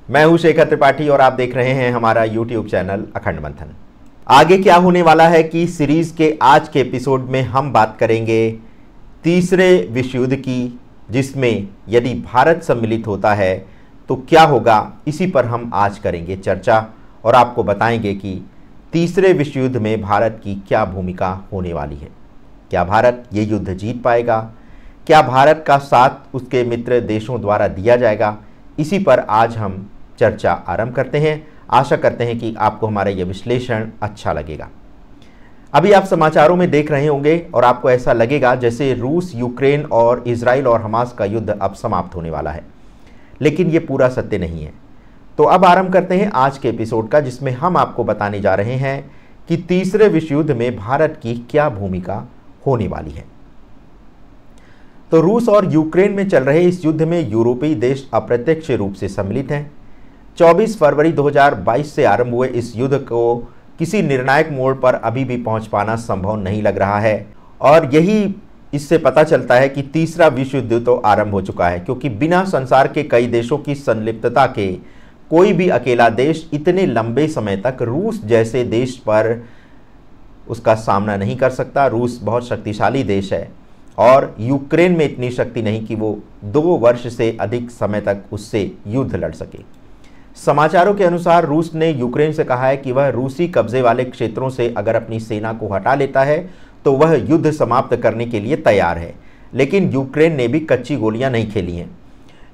मैं हूं शेखर त्रिपाठी और आप देख रहे हैं हमारा YouTube चैनल अखंड मंथन। आगे क्या होने वाला है कि सीरीज के आज के एपिसोड में हम बात करेंगे तीसरे विश्व युद्ध की, जिसमें यदि भारत सम्मिलित होता है तो क्या होगा, इसी पर हम आज करेंगे चर्चा और आपको बताएंगे कि तीसरे विश्व युद्ध में भारत की क्या भूमिका होने वाली है। क्या भारत ये युद्ध जीत पाएगा? क्या भारत का साथ उसके मित्र देशों द्वारा दिया जाएगा? इसी पर आज हम चर्चा आरंभ करते हैं। आशा करते हैं कि आपको हमारा यह विश्लेषण अच्छा लगेगा। अभी आप समाचारों में देख रहे होंगे और आपको ऐसा लगेगा जैसे रूस, यूक्रेन और इजराइल और हमास का युद्ध अब समाप्त होने वाला है, लेकिन ये पूरा सत्य नहीं है। तो अब आरंभ करते हैं आज के एपिसोड का, जिसमें हम आपको बताने जा रहे हैं कि तीसरे विश्व युद्ध में भारत की क्या भूमिका होने वाली है। तो रूस और यूक्रेन में चल रहे इस युद्ध में यूरोपीय देश अप्रत्यक्ष रूप से सम्मिलित हैं। 24 फरवरी 2022 से आरंभ हुए इस युद्ध को किसी निर्णायक मोड़ पर अभी भी पहुंच पाना संभव नहीं लग रहा है, और यही इससे पता चलता है कि तीसरा विश्व युद्ध तो आरंभ हो चुका है, क्योंकि बिना संसार के कई देशों की संलिप्तता के कोई भी अकेला देश इतने लंबे समय तक रूस जैसे देश पर उसका सामना नहीं कर सकता। रूस बहुत शक्तिशाली देश है और यूक्रेन में इतनी शक्ति नहीं कि वो 2 वर्ष से अधिक समय तक उससे युद्ध लड़ सके। समाचारों के अनुसार रूस ने यूक्रेन से कहा है कि वह रूसी कब्जे वाले क्षेत्रों से अगर अपनी सेना को हटा लेता है तो वह युद्ध समाप्त करने के लिए तैयार है, लेकिन यूक्रेन ने भी कच्ची गोलियां नहीं खेली हैं।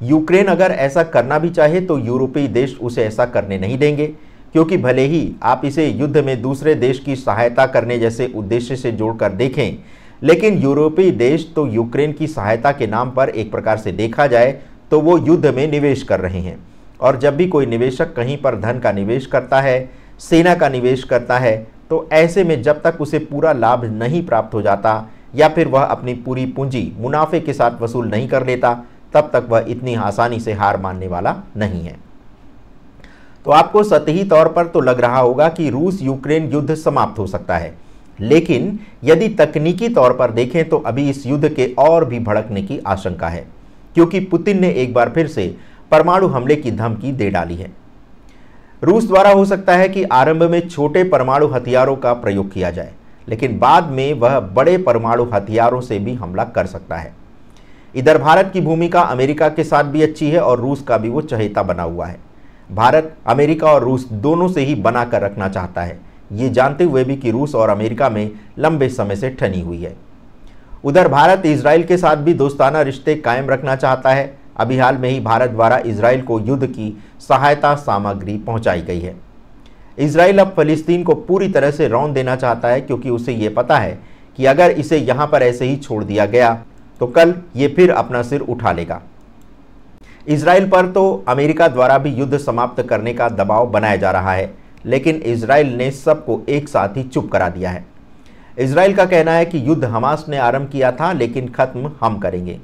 यूक्रेन अगर ऐसा करना भी चाहे तो यूरोपीय देश उसे ऐसा करने नहीं देंगे, क्योंकि भले ही आप इसे युद्ध में दूसरे देश की सहायता करने जैसे उद्देश्य से जोड़कर देखें, लेकिन यूरोपीय देश तो यूक्रेन की सहायता के नाम पर एक प्रकार से देखा जाए तो वो युद्ध में निवेश कर रहे हैं। और जब भी कोई निवेशक कहीं पर धन का निवेश करता है, सेना का निवेश करता है, तो ऐसे में जब तक उसे पूरा लाभ नहीं प्राप्त हो जाता या फिर वह अपनी पूरी पूंजी मुनाफे के साथ वसूल नहीं कर लेता, तब तक वह इतनी आसानी से हार मानने वाला नहीं है। तो आपको सतही तौर पर तो लग रहा होगा कि रूस यूक्रेन युद्ध समाप्त हो सकता है, लेकिन यदि तकनीकी तौर पर देखें तो अभी इस युद्ध के और भी भड़कने की आशंका है, क्योंकि पुतिन ने एक बार फिर से परमाणु हमले की धमकी दे डाली है। रूस द्वारा हो सकता है कि आरंभ में छोटे परमाणु हथियारों का प्रयोग किया जाए, लेकिन बाद में वह बड़े परमाणु हथियारों से भी हमला कर सकता है। इधर भारत की भूमिका अमेरिका के साथ भी अच्छी है और रूस का भी वो चहेता बना हुआ है। भारत अमेरिका और रूस दोनों से ही बना कर रखना चाहता है, ये जानते हुए भी कि रूस और अमेरिका में लंबे समय से ठनी हुई है। उधर भारत इजराइल के साथ भी दोस्ताना रिश्ते कायम रखना चाहता है। अभी हाल में ही भारत द्वारा इजराइल को युद्ध की सहायता सामग्री पहुंचाई गई है। इजराइल अब फलस्तीन को पूरी तरह से रौंद देना चाहता है, क्योंकि उसे ये पता है कि अगर इसे यहाँ पर ऐसे ही छोड़ दिया गया तो कल ये फिर अपना सिर उठा लेगा। इजराइल पर तो अमेरिका द्वारा भी युद्ध समाप्त करने का दबाव बनाया जा रहा है, लेकिन इजराइल ने सबको एक साथ ही चुप करा दिया है। इजराइल का कहना है कि युद्ध हमास ने आरंभ किया था, लेकिन खत्म हम करेंगे।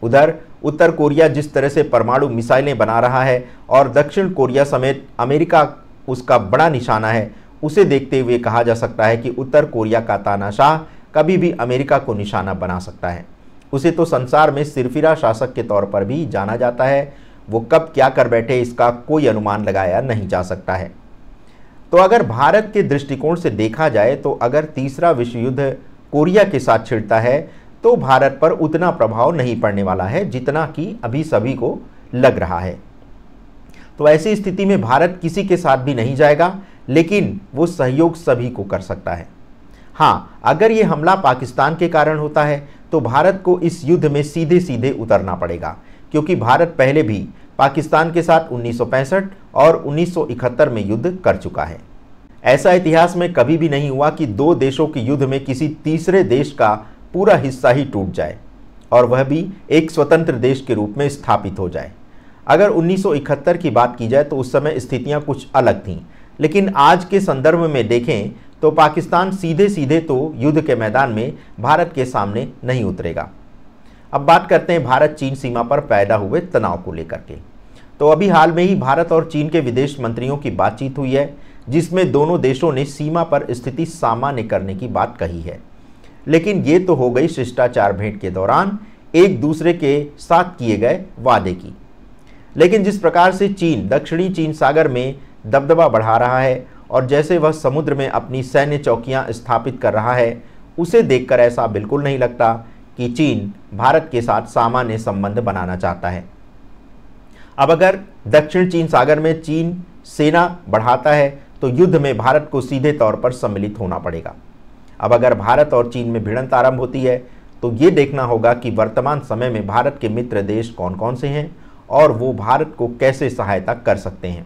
उधर उत्तर कोरिया जिस तरह से परमाणु मिसाइलें बना रहा है और दक्षिण कोरिया समेत अमेरिका उसका बड़ा निशाना है, उसे देखते हुए कहा जा सकता है कि उत्तर कोरिया का तानाशाह कभी भी अमेरिका को निशाना बना सकता है। उसे तो संसार में सिरफिरा शासक के तौर पर भी जाना जाता है। वो कब क्या कर बैठे इसका कोई अनुमान लगाया नहीं जा सकता है। तो अगर भारत के दृष्टिकोण से देखा जाए तो अगर तीसरा विश्व युद्ध कोरिया के साथ छिड़ता है तो भारत पर उतना प्रभाव नहीं पड़ने वाला है जितना कि अभी सभी को लग रहा है। तो ऐसी स्थिति में भारत किसी के साथ भी नहीं जाएगा, लेकिन वो सहयोग सभी को कर सकता है। हाँ, अगर ये हमला पाकिस्तान के कारण होता है तो भारत को इस युद्ध में सीधे सीधे उतरना पड़ेगा, क्योंकि भारत पहले भी पाकिस्तान के साथ 1965 और 1971 में युद्ध कर चुका है। ऐसा इतिहास में कभी भी नहीं हुआ कि 2 देशों के युद्ध में किसी तीसरे देश का पूरा हिस्सा ही टूट जाए और वह भी एक स्वतंत्र देश के रूप में स्थापित हो जाए। अगर 1971 की बात की जाए तो उस समय स्थितियां कुछ अलग थीं, लेकिन आज के संदर्भ में देखें तो पाकिस्तान सीधे सीधे तो युद्ध के मैदान में भारत के सामने नहीं उतरेगा। अब बात करते हैं भारत चीन सीमा पर पैदा हुए तनाव को लेकर के। तो अभी हाल में ही भारत और चीन के विदेश मंत्रियों की बातचीत हुई है, जिसमें दोनों देशों ने सीमा पर स्थिति सामान्य करने की बात कही है। लेकिन ये तो हो गई शिष्टाचार भेंट के दौरान। एक दूसरे के साथ किए गए वादे की। लेकिन जिस प्रकार से चीन दक्षिणी चीन सागर में दबदबा बढ़ा रहा है और जैसे वह समुद्र में अपनी सैन्य चौकियां स्थापित कर रहा है, उसे देखकर ऐसा बिल्कुल नहीं लगता कि चीन भारत के साथ सामान्य संबंध बनाना चाहता है। अब अगर दक्षिण चीन सागर में चीन सेना बढ़ाता है तो युद्ध में भारत को सीधे तौर पर सम्मिलित होना पड़ेगा। अब अगर भारत और चीन में भिड़ंत आरंभ होती है तो ये देखना होगा कि वर्तमान समय में भारत के मित्र देश कौन कौन से हैं और वो भारत को कैसे सहायता कर सकते हैं।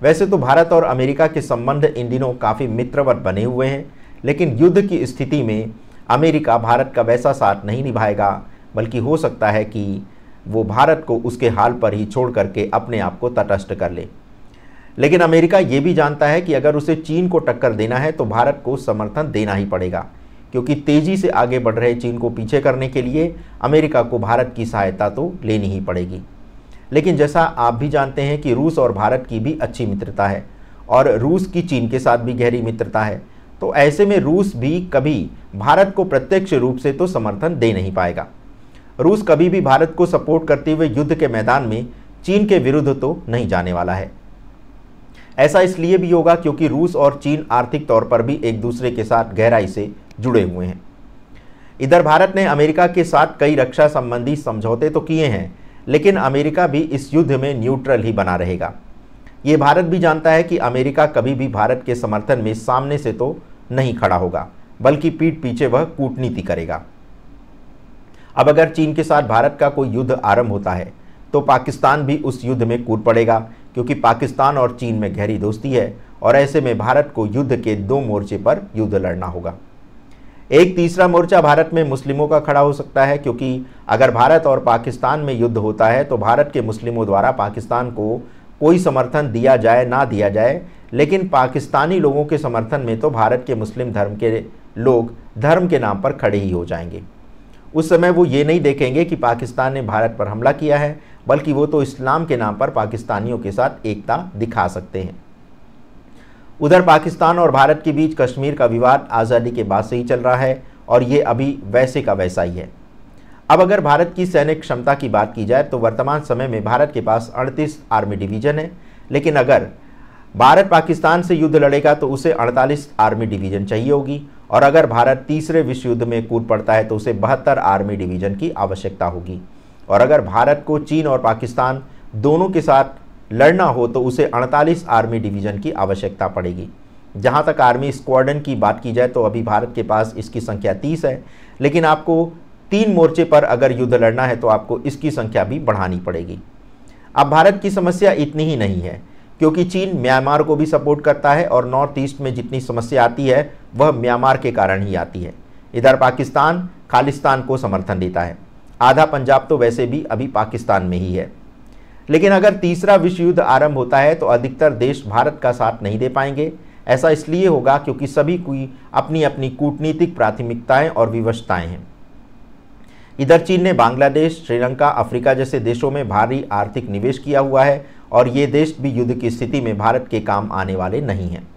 वैसे तो भारत और अमेरिका के संबंध इन दिनों काफ़ी मित्रवत बने हुए हैं, लेकिन युद्ध की स्थिति में अमेरिका भारत का वैसा साथ नहीं निभाएगा, बल्कि हो सकता है कि वो भारत को उसके हाल पर ही छोड़ करके अपने आप को तटस्थ कर ले। लेकिन अमेरिका ये भी जानता है कि अगर उसे चीन को टक्कर देना है तो भारत को समर्थन देना ही पड़ेगा, क्योंकि तेज़ी से आगे बढ़ रहे चीन को पीछे करने के लिए अमेरिका को भारत की सहायता तो लेनी ही पड़ेगी। लेकिन जैसा आप भी जानते हैं कि रूस और भारत की भी अच्छी मित्रता है और रूस की चीन के साथ भी गहरी मित्रता है, तो ऐसे में रूस भी कभी भारत को प्रत्यक्ष रूप से तो समर्थन दे नहीं पाएगा। रूस कभी भी भारत को सपोर्ट करते हुए युद्ध के मैदान में चीन के विरुद्ध तो नहीं जाने वाला है। ऐसा इसलिए भी होगा क्योंकि रूस और चीन आर्थिक तौर पर भी एक दूसरे के साथ गहराई से जुड़े हुए हैं। इधर भारत ने अमेरिका के साथ कई रक्षा संबंधी समझौते तो किए हैं, लेकिन अमेरिका भी इस युद्ध में न्यूट्रल ही बना रहेगा। ये भारत भी जानता है कि अमेरिका कभी भी भारत के समर्थन में सामने से तो नहीं खड़ा होगा, बल्कि पीठ पीछे वह कूटनीति करेगा। अब अगर चीन के साथ भारत का कोई युद्ध आरंभ होता है तो पाकिस्तान भी उस युद्ध में कूद पड़ेगा, क्योंकि पाकिस्तान और चीन में गहरी दोस्ती है और ऐसे में भारत को युद्ध के दो मोर्चे पर युद्ध लड़ना होगा। एक तीसरा मोर्चा भारत में मुस्लिमों का खड़ा हो सकता है, क्योंकि अगर भारत और पाकिस्तान में युद्ध होता है तो भारत के मुस्लिमों द्वारा पाकिस्तान को कोई समर्थन दिया जाए ना दिया जाए, लेकिन पाकिस्तानी लोगों के समर्थन में तो भारत के मुस्लिम धर्म के लोग धर्म के नाम पर खड़े ही हो जाएंगे। उस समय वो ये नहीं देखेंगे कि पाकिस्तान ने भारत पर हमला किया है, बल्कि वो तो इस्लाम के नाम पर पाकिस्तानियों के साथ एकता दिखा सकते हैं। उधर पाकिस्तान और भारत के बीच कश्मीर का विवाद आज़ादी के बाद से ही चल रहा है और ये अभी वैसे का वैसा ही है। अब अगर भारत की सैनिक क्षमता की बात की जाए तो वर्तमान समय में भारत के पास 38 आर्मी डिवीज़न है, लेकिन अगर भारत पाकिस्तान से युद्ध लड़ेगा तो उसे 48 आर्मी डिवीज़न चाहिए होगी, और अगर भारत तीसरे विश्व युद्ध में कूद पड़ता है तो उसे 72 आर्मी डिवीज़न की आवश्यकता होगी, और अगर भारत को चीन और पाकिस्तान दोनों के साथ लड़ना हो तो उसे 48 आर्मी डिवीज़न की आवश्यकता पड़ेगी। जहां तक आर्मी स्क्वाड्रन की बात की जाए तो अभी भारत के पास इसकी संख्या 30 है, लेकिन आपको 3 मोर्चे पर अगर युद्ध लड़ना है तो आपको इसकी संख्या भी बढ़ानी पड़ेगी। अब भारत की समस्या इतनी ही नहीं है, क्योंकि चीन म्यांमार को भी सपोर्ट करता है और नॉर्थ ईस्ट में जितनी समस्या आती है वह म्यांमार के कारण ही आती है। इधर पाकिस्तान खालिस्तान को समर्थन देता है, आधा पंजाब तो वैसे भी अभी पाकिस्तान में ही है। लेकिन अगर तीसरा विश्व युद्ध आरंभ होता है तो अधिकतर देश भारत का साथ नहीं दे पाएंगे। ऐसा इसलिए होगा क्योंकि सभी की अपनी अपनी कूटनीतिक प्राथमिकताएं और विवशताएं हैं। इधर चीन ने बांग्लादेश, श्रीलंका, अफ्रीका जैसे देशों में भारी आर्थिक निवेश किया हुआ है और ये देश भी युद्ध की स्थिति में भारत के काम आने वाले नहीं हैं।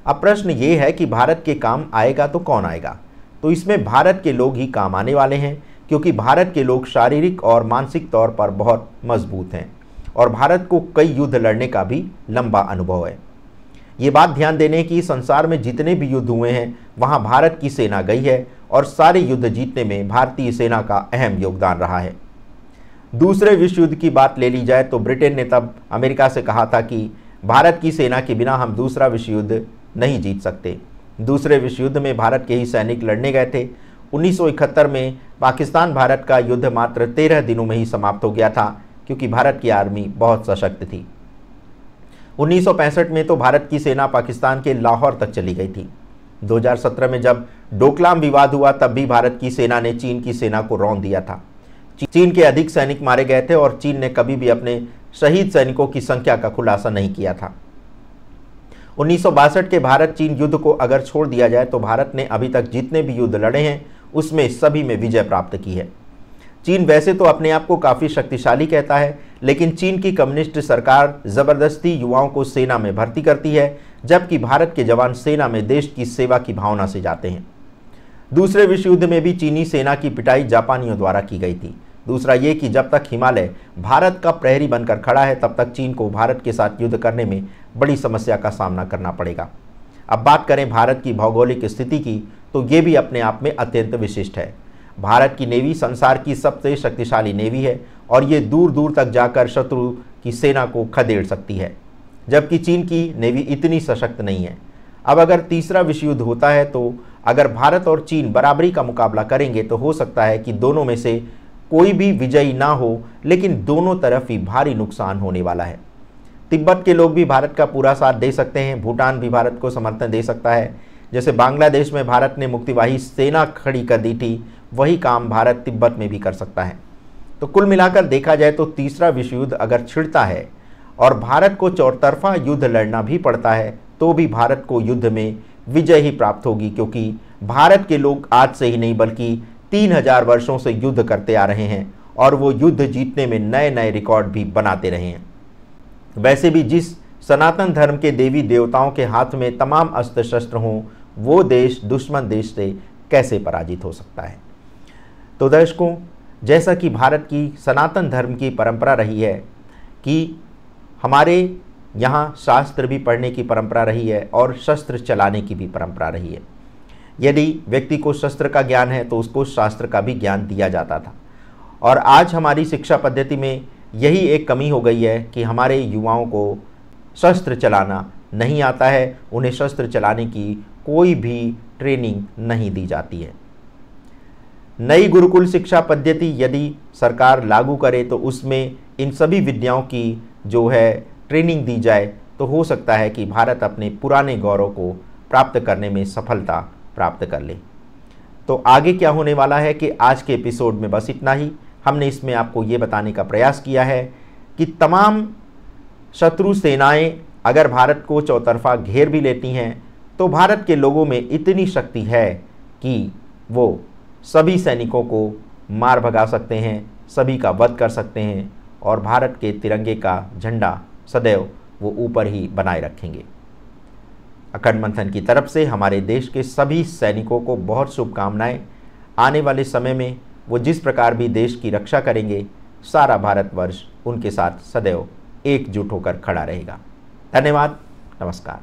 अब प्रश्न ये है कि भारत के काम आएगा तो कौन आएगा? तो इसमें भारत के लोग ही काम आने वाले हैं, क्योंकि भारत के लोग शारीरिक और मानसिक तौर पर बहुत मजबूत हैं और भारत को कई युद्ध लड़ने का भी लंबा अनुभव है। ये बात ध्यान देने की, संसार में जितने भी युद्ध हुए हैं वहाँ भारत की सेना गई है और सारे युद्ध जीतने में भारतीय सेना का अहम योगदान रहा है। दूसरे विश्व युद्ध की बात ले ली जाए तो ब्रिटेन ने तब अमेरिका से कहा था कि भारत की सेना के बिना हम दूसरा विश्व युद्ध नहीं जीत सकते। दूसरे विश्व युद्ध में भारत के ही सैनिक लड़ने गए थे। 1971 में पाकिस्तान भारत का युद्ध मात्र 13 दिनों में ही समाप्त हो गया था, क्योंकि भारत की आर्मी बहुत सशक्त थी। 1965 में तो भारत की सेना पाकिस्तान के लाहौर तक चली गई थी। 2017 में जब डोकलाम विवाद हुआ तब भी भारत की सेना ने चीन की सेना को रौंद दिया था। चीन के अधिक सैनिक मारे गए थे और चीन ने कभी भी अपने शहीद सैनिकों की संख्या का खुलासा नहीं किया था। 1962 के भारत चीन युद्ध को अगर छोड़ दिया जाए तो भारत ने अभी तक जितने भी युद्ध लड़े हैं उसमें सभी में विजय प्राप्त की है। चीन वैसे तो अपने आप को काफ़ी शक्तिशाली कहता है, लेकिन चीन की कम्युनिस्ट सरकार ज़बरदस्ती युवाओं को सेना में भर्ती करती है, जबकि भारत के जवान सेना में देश की सेवा की भावना से जाते हैं। दूसरे विश्व युद्ध में भी चीनी सेना की पिटाई जापानियों द्वारा की गई थी। दूसरा ये कि जब तक हिमालय भारत का प्रहरी बनकर खड़ा है तब तक चीन को भारत के साथ युद्ध करने में बड़ी समस्या का सामना करना पड़ेगा। अब बात करें भारत की भौगोलिक स्थिति की, तो ये भी अपने आप में अत्यंत विशिष्ट है। भारत की नेवी संसार की सबसे शक्तिशाली नेवी है और ये दूर दूर तक जाकर शत्रु की सेना को खदेड़ सकती है, जबकि चीन की नेवी इतनी सशक्त नहीं है। अब अगर तीसरा विश्व युद्ध होता है तो अगर भारत और चीन बराबरी का मुकाबला करेंगे तो हो सकता है कि दोनों में से कोई भी विजयी ना हो, लेकिन दोनों तरफ ही भारी नुकसान होने वाला है। तिब्बत के लोग भी भारत का पूरा साथ दे सकते हैं, भूटान भी भारत को समर्थन दे सकता है। जैसे बांग्लादेश में भारत ने मुक्तिवाही सेना खड़ी कर दी थी, वही काम भारत तिब्बत में भी कर सकता है। तो कुल मिलाकर देखा जाए तो तीसरा विश्व युद्ध अगर छिड़ता है और भारत को चौतरफा युद्ध लड़ना भी पड़ता है तो भी भारत को युद्ध में विजय ही प्राप्त होगी, क्योंकि भारत के लोग आज से ही नहीं बल्कि 3000 वर्षों से युद्ध करते आ रहे हैं और वो युद्ध जीतने में नए नए रिकॉर्ड भी बनाते रहे हैं। वैसे भी जिस सनातन धर्म के देवी देवताओं के हाथ में तमाम अस्त्र शस्त्र हों, वो देश दुश्मन देश से कैसे पराजित हो सकता है। तो दर्शकों, जैसा कि भारत की सनातन धर्म की परंपरा रही है कि हमारे यहाँ शास्त्र भी पढ़ने की परंपरा रही है और शस्त्र चलाने की भी परंपरा रही है। यदि व्यक्ति को शस्त्र का ज्ञान है तो उसको शास्त्र का भी ज्ञान दिया जाता था, और आज हमारी शिक्षा पद्धति में यही एक कमी हो गई है कि हमारे युवाओं को शस्त्र चलाना नहीं आता है, उन्हें शस्त्र चलाने की कोई भी ट्रेनिंग नहीं दी जाती है। नई गुरुकुल शिक्षा पद्धति यदि सरकार लागू करे तो उसमें इन सभी विद्याओं की जो है ट्रेनिंग दी जाए तो हो सकता है कि भारत अपने पुराने गौरव को प्राप्त करने में सफलता प्राप्त कर ले। तो आगे क्या होने वाला है कि आज के एपिसोड में बस इतना ही। हमने इसमें आपको ये बताने का प्रयास किया है कि तमाम शत्रु सेनाएं अगर भारत को चौतरफा घेर भी लेती हैं तो भारत के लोगों में इतनी शक्ति है कि वो सभी सैनिकों को मार भगा सकते हैं, सभी का वध कर सकते हैं और भारत के तिरंगे का झंडा सदैव वो ऊपर ही बनाए रखेंगे। अखंड मंथन की तरफ से हमारे देश के सभी सैनिकों को बहुत शुभकामनाएं। आने वाले समय में वो जिस प्रकार भी देश की रक्षा करेंगे, सारा भारतवर्ष उनके साथ सदैव एकजुट होकर खड़ा रहेगा। धन्यवाद, नमस्कार।